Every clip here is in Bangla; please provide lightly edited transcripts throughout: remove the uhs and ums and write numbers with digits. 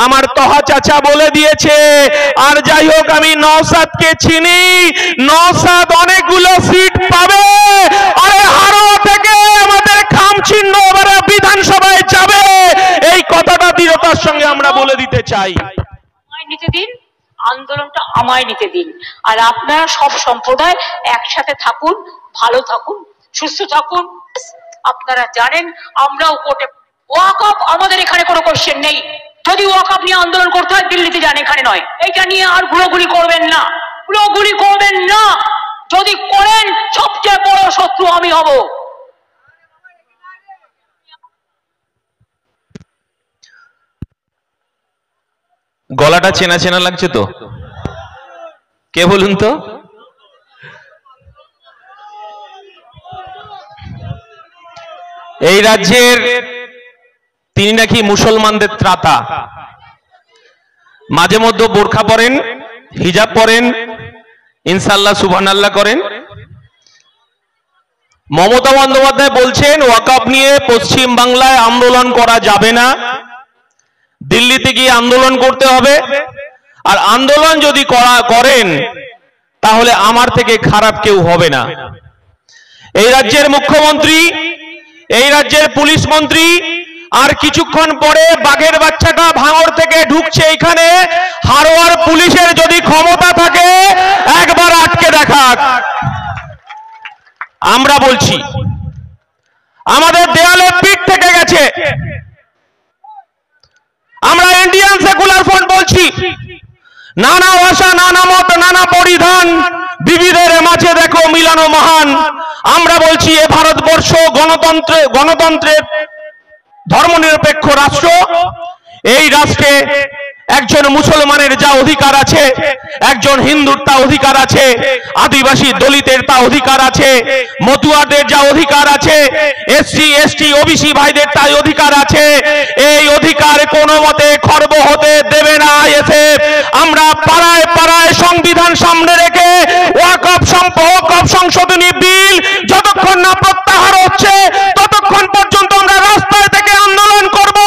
আমার তহা চাচা বলে দিয়েছে। আর যাই হোক, আমি নওশাদকে চিনি, নওশাদ অনেকগুলো সিট পাবে। আরে হারোয়া থেকে আমাদের খামচিহ্ন এবারে বিধানসভায় যাবে, এই কথাটা দৃঢ়তার সঙ্গে আমরা বলে দিতে চাই। নিতে দিন, আন্দোলনটা আমায় নিতে দিন। আর আপনারা সব সম্প্রদায় একসাথে থাকুন, ভালো থাকুন, সুস্থ থাকুন। আপনারা জানেন আমরাও কোর্টে, ওয়াকফ আমাদের এখানে কোনো কোশ্চেন নেই। যদি ওয়াকফ নিয়ে আন্দোলন করতে হয় দিল্লিতে যান, এখানে নয়। এইটা নিয়ে আর ঘুরোঘুরি করবেন না, ঘুরোঘুরি করবেন না। যদি করেন সবচেয়ে বড় শত্রু আমি হব। গলাটা চেনা চেনা লাগছে তো, কে বলুন তো? এই রাজ্যের তিনি নাকি মুসলমানদের ত্রাতা। মাঝে মধ্যে বোরখা পরেন, হিজাব পরেন, ইনশাআল্লাহ সুবহানাল্লাহ করেন। মমতা বন্দ্যোপাধ্যায় বলছেন ওয়াকফ নিয়ে পশ্চিম বাংলায় আন্দোলন করা যাবে না, দিল্লিতে গিয়ে আন্দোলন করতে হবে। আর আন্দোলন যদি করেন তাহলে আমার থেকে খারাপ কেউ হবে না। এই রাজ্যের মুখ্যমন্ত্রী, এই রাজ্যের পুলিশ মন্ত্রী আর কিছুক্ষণ পরে বাঘের বাচ্চাটা ভাঙড় থেকে ঢুকছে এখানে। হারোয়ার পুলিশের যদি ক্ষমতা থাকে একবার আটকে দেখাক। আমরা বলছি আমাদের দেয়ালে পিঠ থেকে গেছে। আমরা ইন্ডিয়ান সেকুলার ফ্রন্ট বলছি, নানা ভাষা, নানা মত, নানা পরিধান, বিবিধের মাঝে দেখো মিলানো মহান। আমরা বলছি এ ভারতবর্ষ গণতন্ত্রের ধর্মনিরপেক্ষ রাষ্ট্র। এই রাষ্ট্রে একজন মুসলমানের যা অধিকার আছে, একজন হিন্দুর তা অধিকার আছে, আদিবাসী দলিতের তা অধিকার আছে, মতুয়াদের যা অধিকার আছে, এসসি এসটি ওবিসি ভাইদের তাই অধিকার আছে। এই অধিকার কোনো মতে খর্ব হতে দেবে না এসে। আমরা পাড়ায় পাড়ায় সংবিধান সামনে রেখে ওয়াকফ সংশোধনী বিল যতক্ষণ না প্রত্যাহার হচ্ছে ততক্ষণ পর্যন্ত আমরা রাস্তায় থেকে আন্দোলন করব।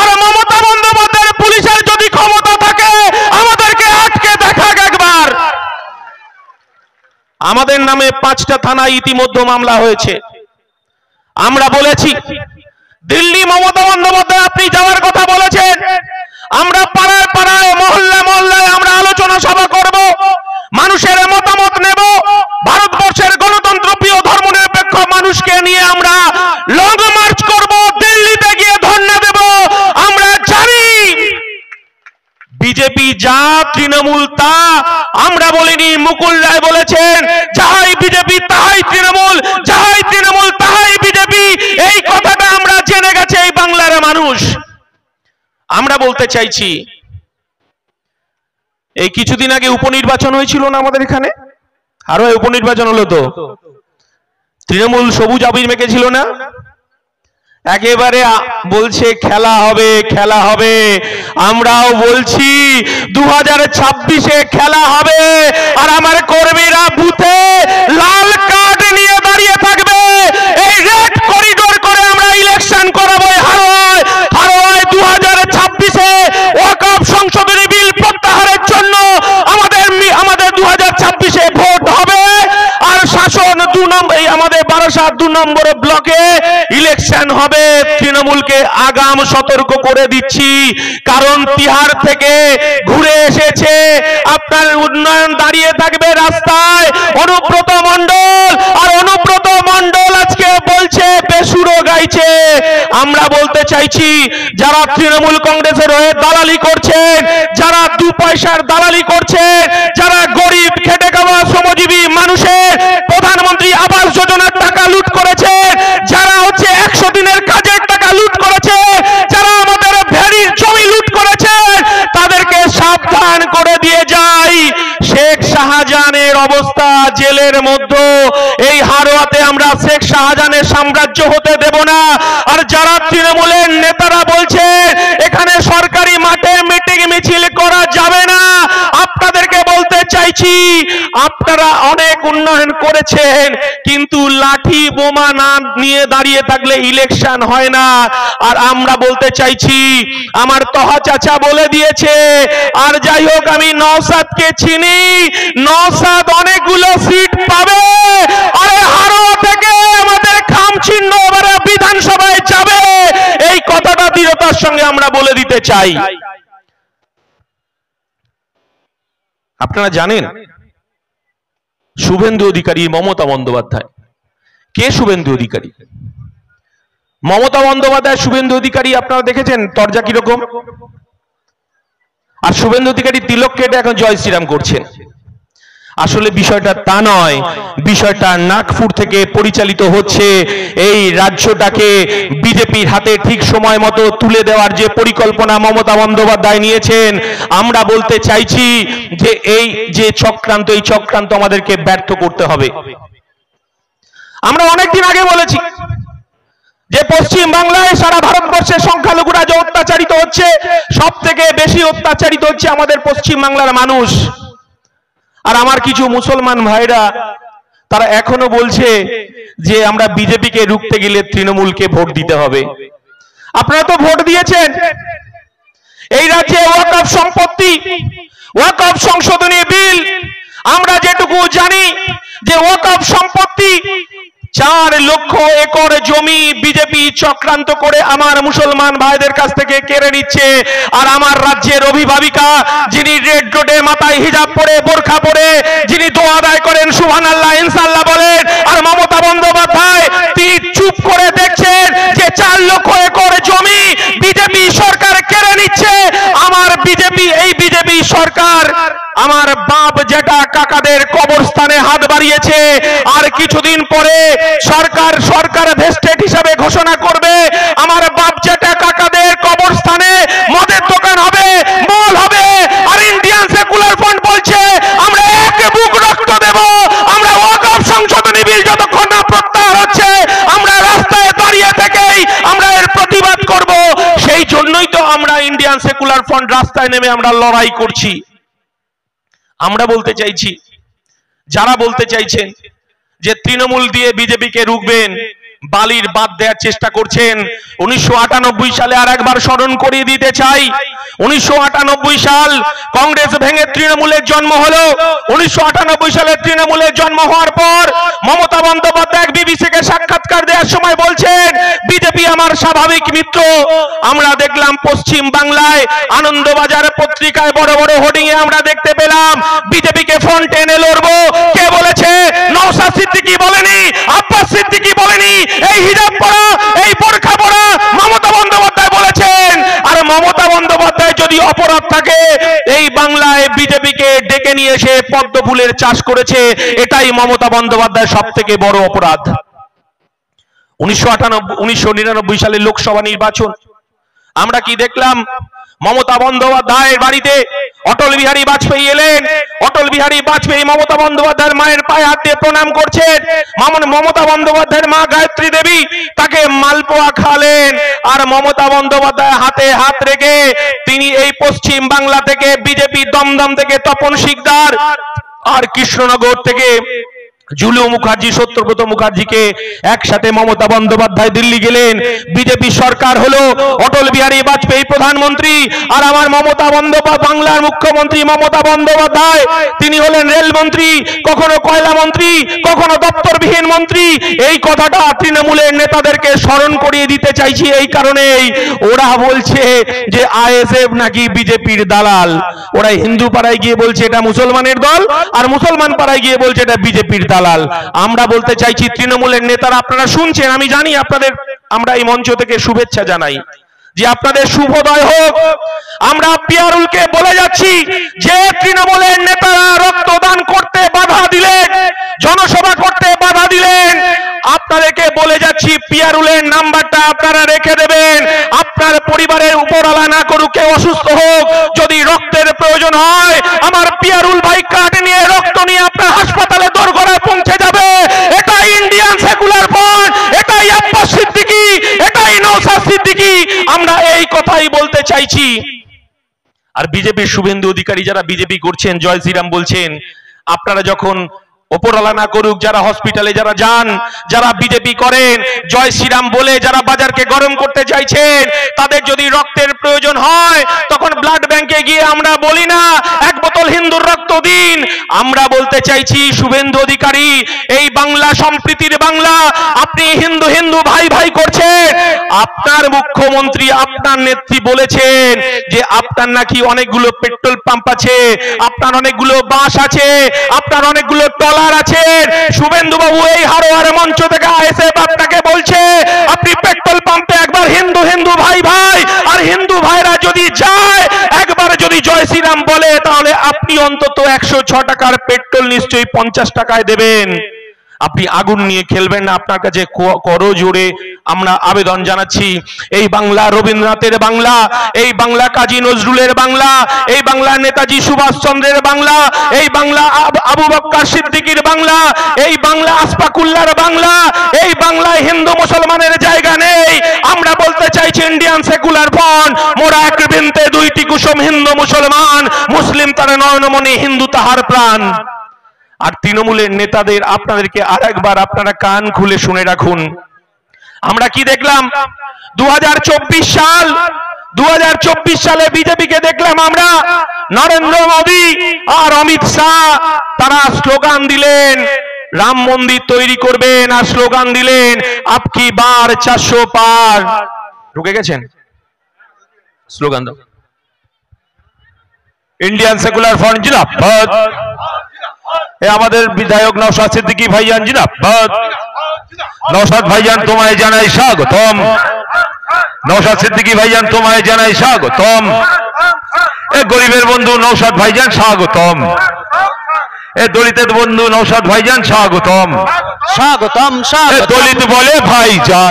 আর মমতা বন্দ্যোপাধ্যায়ের পুলিশের যদি ক্ষমতা থাকে আমাদেরকে আটকে দেখাক একবার। আমাদের নামে 5টা থানায় ইতিমধ্যে মামলা হয়েছে। আমরা বলেছি দিল্লি মমতা বন্দ্যোপাধ্যায় আপনি যাওয়ার কথা বলেছেন, আমরা পাড়ায় পাড়ায় মহল্লায় মহল্লায় আমরা আলোচনা সভা করব, মানুষের মতামত নেব। ভারতবর্ষের গণতন্ত্র প্রিয় ধর্মনিরপেক্ষ মানুষকে নিয়ে আমরা লং মার্চ করব, দিল্লিতে গিয়ে ধর্ণা দেব। আমরা জানি বিজেপি যা তৃণমূল তা। আমরা বলিনি, মুকুল রায় বলেছেন যাহাই বিজেপি তাহাই তৃণমূল, যাহাই তৃণমূল তাহাই বিজেপি। এই কথাটা আমরা জেনে গেছে এই বাংলার মানুষ। আমরা বলতে চাইছি এই কিছুদিন আগে উপনির্বাচন হয়েছিল না আমাদের এখানে, আরো উপনির্বাচন হলো তো, তৃণমূল সবুজ আবির মেখেছিল না? একেবারে বলছে খেলা হবে, খেলা হবে। আমরাও বলছি 2026-এ খেলা হবে। আর আমার কর্মীরা বুথে লাল কার্ড নিয়ে দাঁড়িয়ে থাকবে। এই রেড করিডোর করে আমরা ইলেকশন করাবো হারোয়ায়। হারোয়ায় 2026-এ ওয়াকফ সংশোধনী বিল প্রত্যাহারের জন্য আমাদের 2026-এ ভোট হবে। আর শাসন 2 নম্বর, আমাদের বারাসাত 2 নম্বর ব্লকে ইলেকশন হবে। তৃণমূলকে আগাম সতর্ক করে দিচ্ছি, কারণ তিহার থেকে ঘুরে এসেছে। আপনার উন্নয়ন দাঁড়িয়ে থাকবে রাস্তায়। অনুব্রত মণ্ডল, আর অনুব্রত মণ্ডল আজকে বলছে বেসুরো গাইছে। আমরা বলতে চাইছি যারা তৃণমূল কংগ্রেসের হয়ে দালালি করছেন, যারা 2 পয়সার দালালি করছেন, যারা গরিব খেটে খাওয়া শ্রমজীবী মানুষের প্রধানমন্ত্রী আবাস যোজনার টাকা লুট করেছে, যারা হচ্ছে 100 দিনের কাজের টাকা লুট করেছে, যারা আমাদের ভেড়ির জমি লুট করেছে, তাদেরকে সাবধান করে দিয়ে যাই। শেখ শাহজাহানের অবস্থা জেলের মধ্যে, এই হারোয়াতে আমরা শেখ শাহজাহানের সাম্রাজ্য হতে দেব না। আর যারা তৃণমূলের নেতারা বলছে এখানে সরকারি মাঠে মিটিং মিছিল করা যাবে না, আপনাদেরকে বলতে চাইছি আপনারা অনেক উন্নয়ন করেছেন, কিন্তু লাঠি বোমা না নিয়ে দাঁড়িয়ে থাকলে ইলেকশন হয় না। আর আমরা বলতে চাইছি, আমার তহা চাচা বলে দিয়েছে, আর যাই হোক আমি নওশাদকে চিনি, নওশাদ অনেকগুলো সিট পাবে, আরে হারোয়া থেকে আমাদের খামচিহ্ন এবারে বিধানসভায় যাবে, এই কথাটা দৃঢ়তার সঙ্গে আমরা বলে দিতে চাই। আপনারা জানেন শুভেন্দু অধিকারী, মমতা বন্দ্যোপাধ্যায় কে? শুভেন্দু অধিকারী, মমতা বন্দ্যোপাধ্যায়, শুভেন্দু অধিকারী আপনারা দেখেছেন তরজা কিরকম? আর শুভেন্দু অধিকারী তিলক কেটে এখন জয় শ্রীরাম করছেন। আসলে বিষয়টা তা নয়, বিষয়টা নাগপুর থেকে পরিচালিত হচ্ছে। এই রাজ্যটাকে বিজেপির হাতে ঠিক সময় মতো তুলে দেওয়ার যে পরিকল্পনা মমতা বন্দ্যোপাধ্যায় নিয়েছেন, আমরা বলতে চাইছি যে এই যে চক্রান্ত, এই চক্রান্ত আমাদেরকে ব্যর্থ করতে হবে। আমরা অনেকদিন আগে বলেছি যে পশ্চিম বাংলায় সারা ভারতবর্ষের সংখ্যালঘুরা যে অত্যাচারিত হচ্ছে, সব থেকে বেশি অত্যাচারিত হচ্ছে আমাদের পশ্চিম বাংলার মানুষ। আর আমার কিছু মুসলমান ভাইরা তারা এখনো বলছে যে আমরা বিজেপিকে রুখতে গেলে তৃণমূলকে ভোট দিতে হবে। আপনারা তো ভোট দিয়েছেন। এই রাজ্যে ওয়াকফ সম্পত্তি, ওয়াকফ সংশোধনী বিল, আমরা যেটুকু জানি যে ওয়াকফ সম্পত্তি 4 লক্ষ একর জমি বিজেপি চক্রান্ত করে আমার মুসলমান ভাইদের কাছ থেকে কেড়ে নিচ্ছে। আর আমার রাজ্যের অভিভাবিকা, যিনি রেড রোডে মাথায় হিজাব পরে, বোরখা পরে, যিনি দোয়া আদায় করেন, সুবহানাল্লাহ ইনশাআল্লাহ বলেন, আর মমতা বন্দ্যোপাধ্যায় তিনি চুপ করে দেখছেন যে 4 লক্ষ একর জমি বিজেপি সরকার কেড়ে নিচ্ছে। আমার বিজেপি, এই বিজেপি সরকার আমার বাপ জেঠা কাকাদের কবরস্থানে হাত বাড়িয়েছে। আর কিছুদিন পরে সরকার ভেস্টেড হিসাবে ঘোষণা করবে, আমার বাপ জেঠা কাকাদের কবরস্থানে মদের দোকান হবে, মল হবে। আর ইন্ডিয়ান সেকুলার ফ্রন্ট বলছে আমরা এক বুক রক্ত দেব, আমরা ওয়াকফ সংশোধনী বিল যতক্ষণ না প্রত্যাহার হচ্ছে আমরা রাস্তায় দাঁড়িয়ে থেকেই আমরা এর প্রতিবাদ করব। সেই জন্যই তো আমরা ইন্ডিয়ান সেকুলার ফ্রন্ট রাস্তায় নেমে আমরা লড়াই করছি। আমরা বলতে চাইছি, যারা বলতে চাইছেন যে তৃণমূল দিয়ে বিজেপিকে রুখবেন, বালির বাদ দেওয়ার চেষ্টা করছেন। 1998 সালে আর একবার স্মরণ করিয়ে দিতে চাই, 1998 সাল কংগ্রেস ভেঙে তৃণমূলের জন্ম হলো। 1998 সালে তৃণমূলের জন্ম হওয়ার পর মমতা বন্দ্যোপাধ্যায় বিবিসিকে সাক্ষাৎকার দেওয়ার সময় বলছেন বিজেপি আমার স্বাভাবিক মিত্র। আমরা দেখলাম পশ্চিম বাংলায় আনন্দবাজার পত্রিকায় বড় বড় হোর্ডিং এ আমরা দেখতে পেলাম বিজেপিকে ফ্রন্টে এনে লড়বো। কে বলেছে? নওশাদ সিদ্দিকী বলেনি, আব্বাস সিদ্দিকী বলেনি, এই হিজাব পরা, এই বোরখা পরা মমতা বন্দ্যোপাধ্যায় বলেছেন। আর মমতা বন্দ্যোপাধ্যায় যদি অপরাধ থাকে, এই বাংলায় বিজেপিকে ডেকে নিয়ে এসে পদ্ম ফুলের চাষ করেছে, এটাই মমতা বন্দ্যোপাধ্যায় সব থেকে বড় অপরাধ। 1999 সালে লোকসভা নির্বাচন আমরা কি দেখলাম? মমতা বন্দ্যোপাধ্যায়ের বাড়িতে অটল বিহারী বাজপেয়ী এলেন। অটল বিহারী বাজপেয়ী মমতা বন্দ্যোপাধ্যায়ের মায়ের পায়ে হাত দিয়ে প্রণাম করছেন। মমতা বন্দ্যোপাধ্যায়ের মা গায়ত্রী দেবী তাকে মালপোয়া খালেন। আর মমতা বন্দ্যোপাধ্যায় হাতে হাত রেখে তিনি এই পশ্চিম বাংলা থেকে বিজেপি দমদম থেকে তপন শিকদার আর কৃষ্ণনগর থেকে জুলু মুখার্জি, সত্যব্রত মুখার্জিকে একসাথে মমতা বন্দ্যোপাধ্যায় দিল্লি গেলেন। বিজেপি সরকার হলো, অটল বিহারী বাজপেয়ী প্রধানমন্ত্রী, আর আমার মমতা বন্দ্যোপাধ্যায় বাংলার মুখ্যমন্ত্রী মমতা বন্দ্যোপাধ্যায় তিনি হলেন রেলমন্ত্রী, কখনো কয়লা মন্ত্রী, কখনো দপ্তরবিহীন মন্ত্রী। এই কথাটা তৃণমূলের নেতাদেরকে স্মরণ করিয়ে দিতে চাইছি এই কারণেই, ওরা বলছে যে আইএসএফ নাকি বিজেপির দালাল। ওরা হিন্দু পাড়ায় গিয়ে বলছে এটা মুসলমানের দল, আর মুসলমান পাড়ায় গিয়ে বলছে এটা বিজেপির দালাল। আমরা বলতে চাইছি তৃণমূলের নেতারা, আপনারা শুনছেন, আমি জানি আপনাদের, আমরা এই মঞ্চ থেকে শুভেচ্ছা জানাই যে আপনাদের শুভোদয় হোক। আমরা পিয়ারুলকে বলে যাচ্ছি যে তৃণমূলের নেতারা রক্তদান করতে বাধা দিলেন, জনসভা করতে বাধা দিলেন, আপনাদেরকে বলে যাচ্ছি পিয়ারুলের নাম্বারটা আপনারা রেখে দেবেন। আপনার পরিবারের উপরওয়ালা না করুক, কেউ অসুস্থ হোক, যদি রক্তের প্রয়োজন হয় আমার পিয়ারুল ভাই কার্ড নিয়ে রক্ত নিয়ে আপনার হাসপাতালে দোরগোড়ায় পৌঁছে যাবে। এটাই ইন্ডিয়ান সেকুলার ফ্রন্ট, এটাই আব্বাস সিদ্দিকী, এটাই নওশাদ সিদ্দিকী। আমরা এই কথাই বলতে চাইছি। আর বিজেপির শুভেন্দু অধিকারী যারা বিজেপি করছেন, জয় শ্রীরাম বলছেন, আপনারা যখন ওপরওয়ালা না করুক, যারা হসপিটালে যারা যান, যারা বিজেপি করেন, জয় শ্রীরাম বলে যারা বাজারকে গরম করতে চাইছেন, তাদের যদি রক্তের প্রয়োজন হয় তখন ব্লাড ব্যাংকে গিয়ে আমরা বলি না এক বোতল হিন্দুর রক্ত দিন। আমরা বলতে চাইছি শুভেন্দু অধিকারী, এই বাংলা সম্প্রীতির বাংলা, আপনি হিন্দু হিন্দু ভাই ভাই করছেন। আপনার মুখ্যমন্ত্রী, আপনার নেত্রী বলেছেন যে আপনার নাকি অনেকগুলো পেট্রোল পাম্প আছে, আপনার অনেকগুলো বাস আছে, আপনার অনেকগুলো ট্রলার আছে। শুভেন্দু বাবু এই হারোয়ার মঞ্চ থেকে আইএসএফ আপনাকে বলছে আপনি পেট্রোল পাম্পে একবার হিন্দু হিন্দু ভাই ভাই, আর হিন্দু ভাইরা যদি যায় একবার যদি জয় শ্রীরাম বলে, তাহলে আপনি অন্তত 106 টাকার পেট্রোল নিশ্চয়ই 50 টাকায় দেবেন। আপনি আগুন নিয়ে খেলবেন না। আপনার কাছে করো জোরে আমরা আবেদন জানাচ্ছি, এই বাংলা রবীন্দ্রনাথের বাংলা, এই বাংলা কাজী নজরুলের বাংলা, এই বাংলা নেতাজি সুভাষচন্দ্রের বাংলা, এই বাংলা আবু বকর সিদ্দিকীর বাংলা, এই বাংলা আসফাকুল্লাহর বাংলা, এই বাংলায় হিন্দু মুসলমানের জায়গা নেই। আমরা বলতে চাইছি ইন্ডিয়ান সেকুলার ফ্রন্ট, মোরা এক বৃন্তে দুইটি কুসুম, হিন্দু মুসলমান, মুসলিম তার নয়নমণি, হিন্দু তাহার প্রাণ। আর তৃণমূলের নেতাদের আপনাদেরকে আরেকবার আপনারা কান খুলে শুনে রাখুন, আমরা কি দেখলাম 2024 সালে বিজেপিকে দেখলাম আমরা, নরেন্দ্র মোদী আর অমিত শাহ তারা স্লোগান দিলেন রাম মন্দির তৈরি করবেন, আর স্লোগান দিলেন আপকি বার 400 পার। ঢুকে গেছেন? স্লোগান দাও। ইন্ডিয়ান সেকুলার ফ্রন্ট জিন্দাবাদ, আমাদের বিধায়ক নওশাদ সিদ্দিকী ভাইজান জিন্দাবাদ। নওশাদ ভাইজান তোমায় জানাই স্বাগতম, নওশাদ সিদ্দিকী ভাইজান তোমায় জানাই স্বাগতম। এ গরিবের বন্ধু নওশাদ ভাইজান স্বাগতম, এ দলিতের বন্ধু নওশাদ ভাইজান স্বাগতম। স্বাগতম, দলিত বলে ভাইজান।